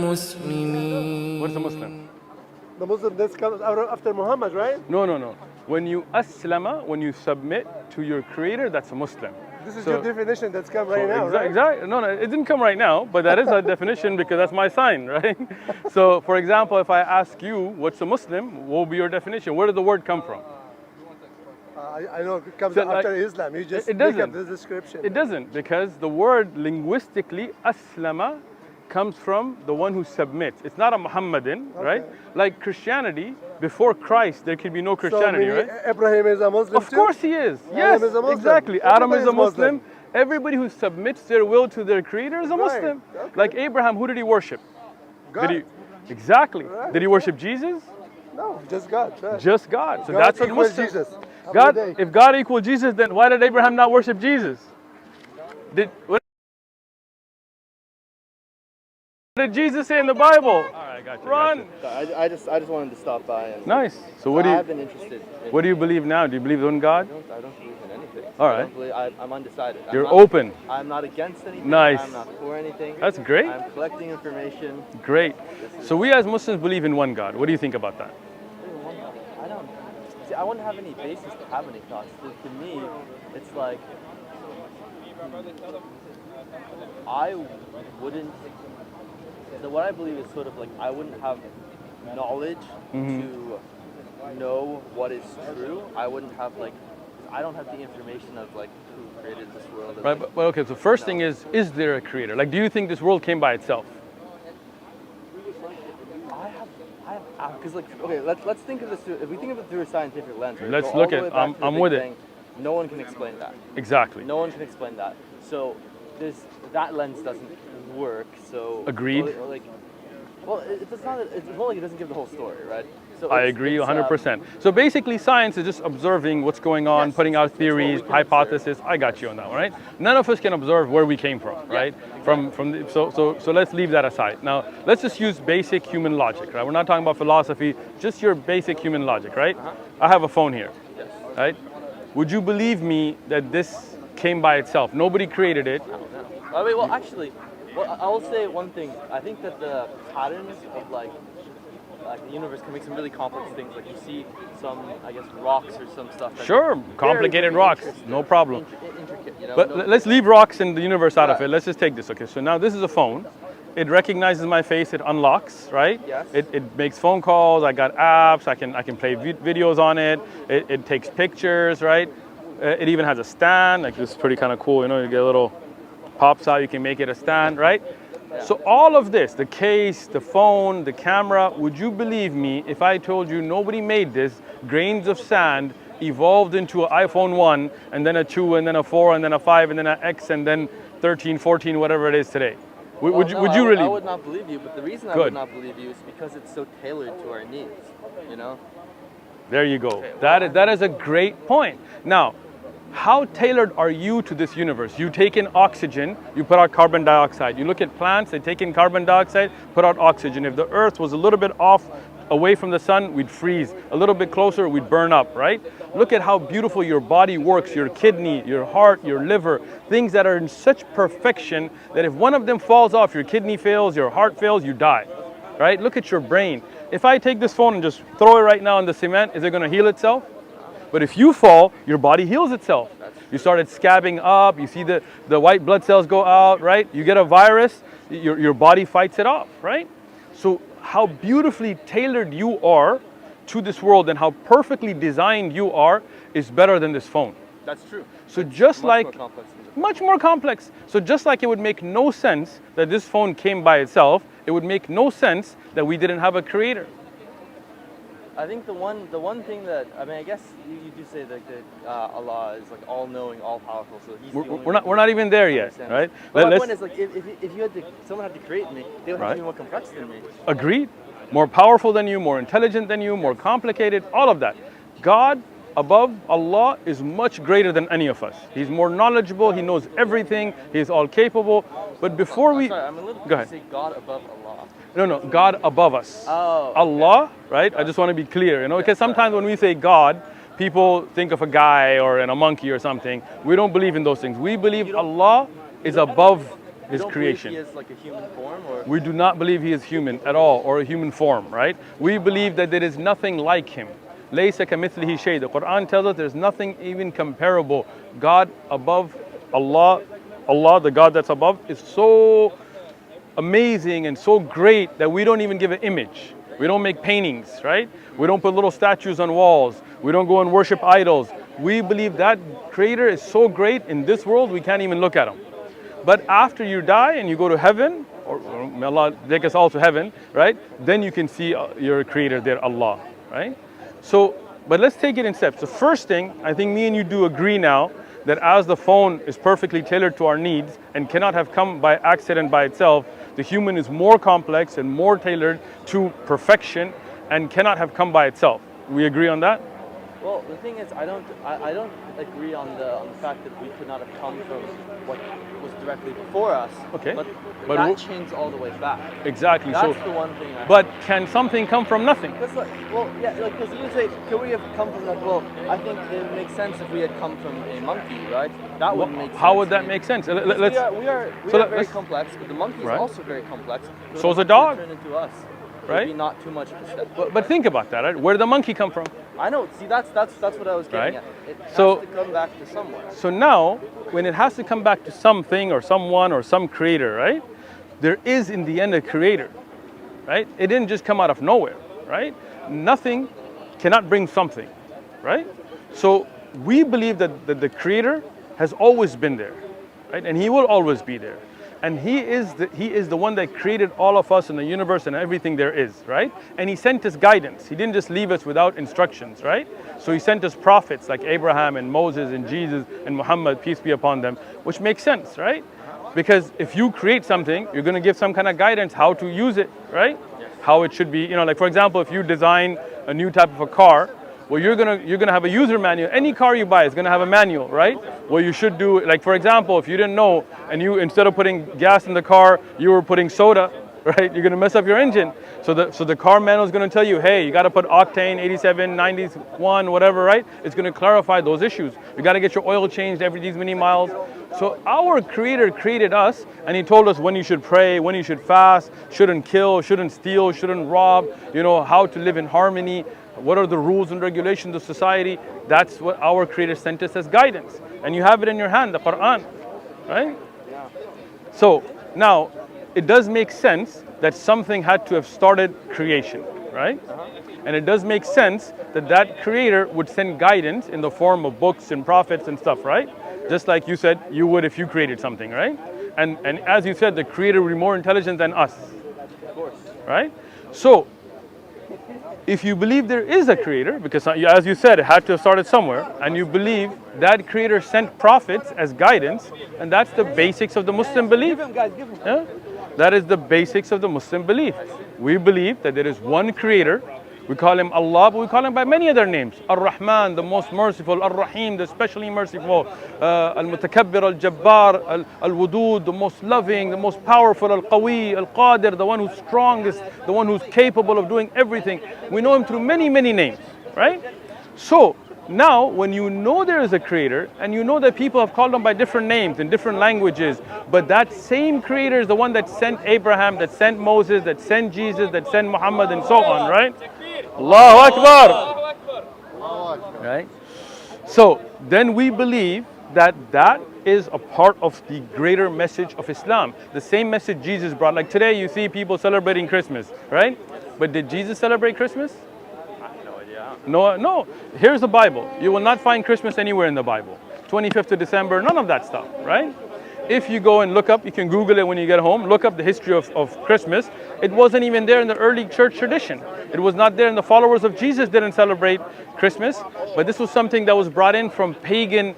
المسلمين. What's a Muslim? The Muslim this comes after Muhammad, right? No. When you aslama, when you submit to your creator, that's a Muslim. This is your definition that's come right now, right? Exactly. No, it didn't come right now, but that is a definition because that's my sign, right? So, for example, if I ask you, what's a Muslim, what will be your definition? Where did the word come from? I know it comes after Islam. You just make up the description. It doesn't, because the word linguistically, aslama, comes from the one who submits. It's not a Muhammadan, right? Like Christianity, before Christ, there could be no Christianity, right? Abraham is a Muslim Of course he is. Yes, exactly. Adam is a Muslim. Everybody who submits their will to their creator is a Muslim. Like Abraham, who did he worship? God. Exactly. Did he worship Jesus? No, just God. Right. Just God. So God that's what equals Muslims. Jesus. If God equals Jesus, then why did Abraham not worship Jesus? What did Jesus say in the Bible? All right, got you. Run. I just wanted to stop by. And Nice. So what do you? I've been interested. What do you believe now? Do you believe in God? I don't believe in anything. All right. I'm undecided. You're open. I'm not against anything. Nice. I'm not for anything. That's great. I'm collecting information. Great. So we as Muslims believe in one God. What do you think about that? I wouldn't have any basis to have any thoughts. To me, it's like I wouldn't. What I believe is sort of like I wouldn't have knowledge to know what is true. I wouldn't have I don't have the information of like who created this world. Right. But okay. So first thing is there a creator? Like, do you think this world came by itself? Because let's think of this. If we think of it through a scientific lens, right? Let's look at. I'm with it. No one can explain that. Exactly. No one can explain that. So that lens doesn't work. So agreed. It's not. It's more like it doesn't give the whole story, right? So I agree 100%. So basically, science is just observing what's going on, putting out theories, hypotheses. I got you on that one, right? None of us can observe where we came from, right? So let's leave that aside. Now, let's just use basic human logic, right? We're not talking about philosophy, just your basic human logic, right? I have a phone here, right? Would you believe me that this came by itself? Nobody created it. I mean, well, actually, I will say one thing. I think that the patterns of like the universe can make some really complex things. Like you see some, I guess, rocks or some stuff. Sure, complicated rocks, no problem. Intricate, you know. But let's leave rocks and the universe out of it. Let's just take this. Okay, so now this is a phone. It recognizes my face. It unlocks, right? Yes. It makes phone calls. I got apps. I can play videos on it. It takes pictures, right? It even has a stand. Like this is pretty kind of cool. You know, you get a little pops out. You can make it a stand, right? Yeah. So all of this, the case, the phone, the camera, would you believe me if I told you nobody made this? Grains of sand evolved into an iPhone 1, and then a 2, and then a 4, and then a 5, and then an X, and then 13, 14, whatever it is today. Would you really? I would not believe you, but the reason I would not believe you is because it's so tailored to our needs, you know? There you go. Okay, that is a great point. Now, how tailored are you to this universe? You take in oxygen, you put out carbon dioxide. You look at plants, they take in carbon dioxide, put out oxygen. If the earth was a little bit off, away from the sun, we'd freeze. A little bit closer, we'd burn up, right? Look at how beautiful your body works, your kidney, your heart, your liver, things that are in such perfection that if one of them falls off, your kidney fails, your heart fails, you die, right? Look at your brain. If I take this phone and just throw it right now in the cement, is it gonna heal itself? But if you fall, your body heals itself. You started scabbing up, you see the white blood cells go out, right? You get a virus, your body fights it off, right? So how beautifully tailored you are to this world and how perfectly designed you are is better than this phone. That's true. So just like, much more complex. So just like it would make no sense that this phone came by itself, it would make no sense that we didn't have a creator. I think the one thing that, I mean, I guess you do say that Allah is like all-knowing, all-powerful. So he's we're not even there yet, right? But my point is, like, if you had to, someone had to create me, they would have to be more complex than me. Agreed. More powerful than you, more intelligent than you, more complicated, all of that. God above Allah is much greater than any of us. He's more knowledgeable. He knows everything. He's all capable. But before we I'm a little go ahead. Say God above Allah. No, God above us. Oh. Allah, right? I just want to be clear, because sometimes when we say God, people think of a guy or a monkey or something. We don't believe in those things. We believe Allah is above his creation. He is like a human form, or We do not believe he is human at all, or a human form, right? We believe that there is nothing like him. لَيْسَ كَمِثْلِهِ شَيْءٌ. The Quran tells us there's nothing even comparable. God above Allah, the God that's above, is so amazing and so great that we don't even give an image. We don't make paintings, right? We don't put little statues on walls. We don't go and worship idols. We believe that Creator is so great in this world we can't even look at him. But after you die and you go to heaven, or may Allah take us all to heaven, right? Then you can see your Creator there, Allah, right? So, but let's take it in steps. The first thing, I think me and you do agree now, that as the phone is perfectly tailored to our needs and cannot have come by accident by itself, the human is more complex and more tailored to perfection and cannot have come by itself. We agree on that? Well, the thing is, I don't agree on the fact that we could not have come from what was directly before us. Okay. But that chains all the way back. Exactly. That's the one thing. But can something come from nothing? Because you say, can we have come from that? Well, I think it makes sense if we had come from a monkey, right? That would make sense. How would that make sense? We are very complex, but the monkey is also very complex. So is a dog. Turn into us. Right? Maybe not too much of a step. But think about that, right? Where did the monkey come from? I know. See, that's what I was getting at. It has to come back to somewhere. So now, when it has to come back to something or someone or some creator, right? There is in the end a creator, right? It didn't just come out of nowhere, right? Nothing cannot bring something, right? So we believe that the creator has always been there, right? And he will always be there. And he is the one that created all of us in the universe and everything there is, right? And he sent us guidance. He didn't just leave us without instructions, right? So he sent us prophets like Abraham and Moses and Jesus and Muhammad, peace be upon them, which makes sense, right? Because if you create something, you're going to give some kind of guidance how to use it, right? How it should be, like for example, if you design a new type of a car, well, you're gonna have a user manual. Any car you buy is gonna have a manual, right? What you should do, like for example, if you didn't know, and you instead of putting gas in the car, you were putting soda, right? You're gonna mess up your engine. So the car manual is gonna tell you, hey, you gotta put octane 87, 91, whatever, right? It's gonna clarify those issues. You gotta get your oil changed every these many miles. So our Creator created us, and He told us when you should pray, when you should fast, shouldn't kill, shouldn't steal, shouldn't rob, how to live in harmony. What are the rules and regulations of society? That's what our Creator sent us as guidance. And you have it in your hand, the Quran, right? Yeah. So now, it does make sense that something had to have started creation, right? And it does make sense that Creator would send guidance in the form of books and prophets and stuff, right? Just like you said you would if you created something, right? And as you said, the Creator would be more intelligent than us. Of course. Right? So, if you believe there is a Creator, because as you said, it had to have started somewhere, and you believe that Creator sent prophets as guidance, and that's the basics of the Muslim belief. Give him, guys, give him. Yeah? That is the basics of the Muslim belief. We believe that there is one Creator. We call Him Allah, but we call Him by many other names. Ar-Rahman, the most merciful. Ar-Rahim, the especially merciful. Al-Mutakabbir, Al-Jabbar, Al-Wudud, the most loving, the most powerful. Al-Qawi, Al-Qadir, the one who's strongest, the one who's capable of doing everything. We know Him through many, many names, right? So now, when you know there is a Creator, and you know that people have called Him by different names in different languages, but that same Creator is the one that sent Abraham, that sent Moses, that sent Jesus, that sent Muhammad, and so on, right? Allahu Akbar! Right? So then we believe that is a part of the greater message of Islam. The same message Jesus brought. Like today you see people celebrating Christmas, right? But did Jesus celebrate Christmas? I have no idea. No. Here's the Bible. You will not find Christmas anywhere in the Bible. 25th of December, none of that stuff, right? If you go and look up, you can Google it when you get home, look up the history of Christmas. It wasn't even there in the early church tradition. It was not there, and the followers of Jesus didn't celebrate Christmas. But this was something that was brought in from pagan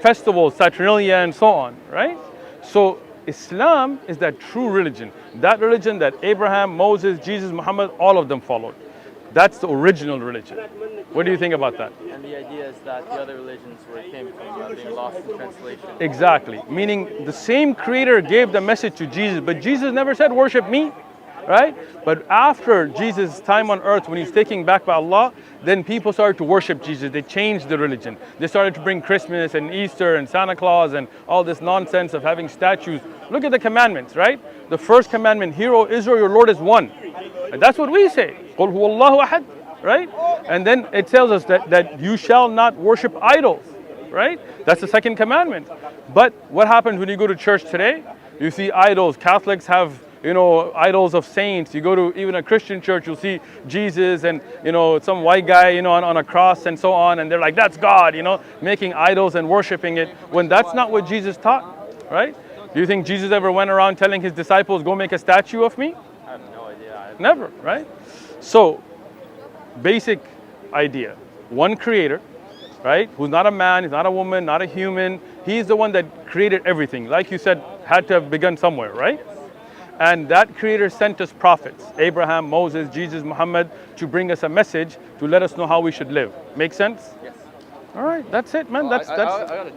festivals, Saturnalia and so on, right? So Islam is that true religion. That religion that Abraham, Moses, Jesus, Muhammad, all of them followed. That's the original religion. What do you think about that? And the idea is that the other religions came from being lost in translation. Exactly. Meaning the same Creator gave the message to Jesus, but Jesus never said, worship me. right? But after Jesus' time on earth, when he's taken back by Allah, then people started to worship Jesus. They changed the religion. They started to bring Christmas and Easter and Santa Claus and all this nonsense of having statues. Look at the commandments, right? The first commandment, hear, O Israel, your Lord is one. And that's what we say. قُلْ هُوَ اللَّهُ أَحَدٌ, right? And then it tells us that you shall not worship idols, right? That's the second commandment. But what happens when you go to church today? You see idols. Catholics have, idols of saints. You go to even a Christian church, you'll see Jesus and, some white guy, on a cross and so on. And they're like, that's God, making idols and worshiping it, when that's not what Jesus taught, right? Do you think Jesus ever went around telling his disciples, go make a statue of me? I have no idea. Never, right? So, basic idea. One creator, right? Who's not a man, he's not a woman, not a human. He's the one that created everything. Like you said, had to have begun somewhere, right? And that creator sent us prophets, Abraham, Moses, Jesus, Muhammad, to bring us a message to let us know how we should live. Make sense? Yes. All right, that's it, man. Well,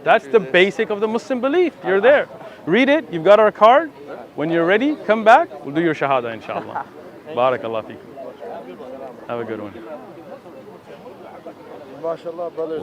That's the basic of the Muslim belief. You're there. Read it. You've got our card. When you're ready, come back. We'll do your shahada, inshallah. Barakallah feekum. Have a good one. MashaAllah, brothers.